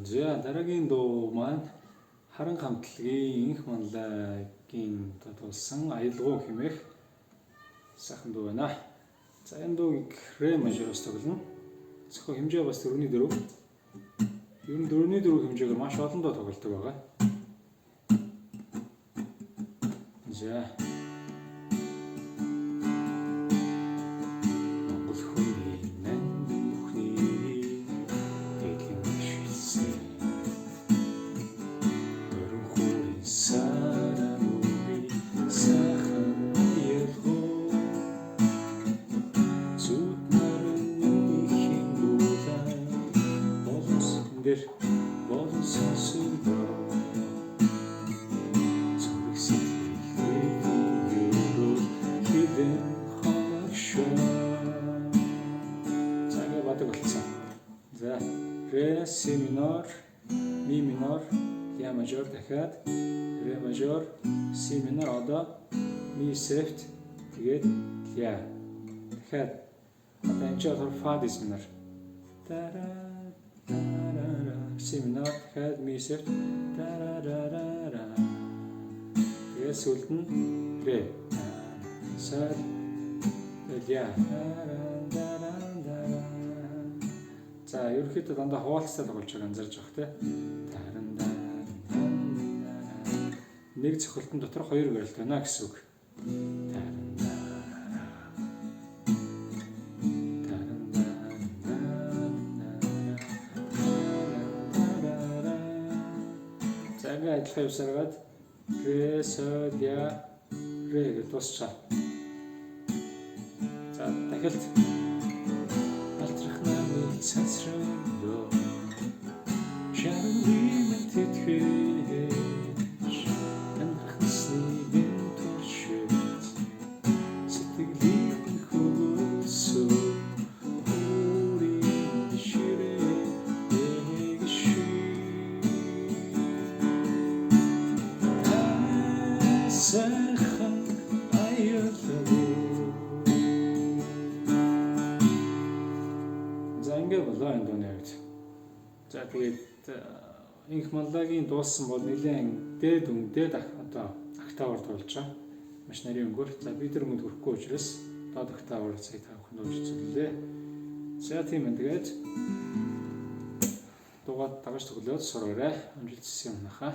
За дараагийн дуу маань Харан хамтлагийн Инх манлагийн тулсан аялгау хэмээх сайхан дуу байна. За энэ дууг ре мажороос тоглоно. Зөвхөн хэмжээ бас 4/4. Ер нь 4/4 хэмжээгээр маш олон дуу тоглодог байгаа. За болон сонсогдоо зүрх сэтгэлээ юуруу хідэн хоногшоо. За ингэ бадаг болсон. За ре си минор, ми минор, ля мажор дахиад ре мажор, си минор одоо ми сефт тэгээд ля дахиад одоо энэ ч болохоор фа дис минор. Си минор дахиад ми сефт тарарарара. Тэгээд сүлд нь ре соль ля. За ерөнхийдөө дандаа хуваалцтай тоглож байгааг анзаарч байгаа те. Нэг цохилтын дотор хоёр гэрэлт байна гэсэн үг. За ингээд адилхан явсараад ре соль ля ре гэж дуусчаа. За дахиад алтрах намайг сансруу шарны тэтгэж танхсны туршиж сэтгэлийн хөөсөө үрийн ширээ эгши сайхан аялалаа. За ингэ болоо энэ дууны хувьд. За тэгээд Инх манлагийн дууссан бол нэлээд дээд одоо октаваар дуулж байгаа. Маш нарийн өнгөөр. За бид нар мөнд хүрэхгүй учраас доод октаваар сая та бүхэн дуулж үзлээ. За тийм ээ тэгээд дугаад дагаж төглөөд сураарай. Амжилт хүсье юм нахаа.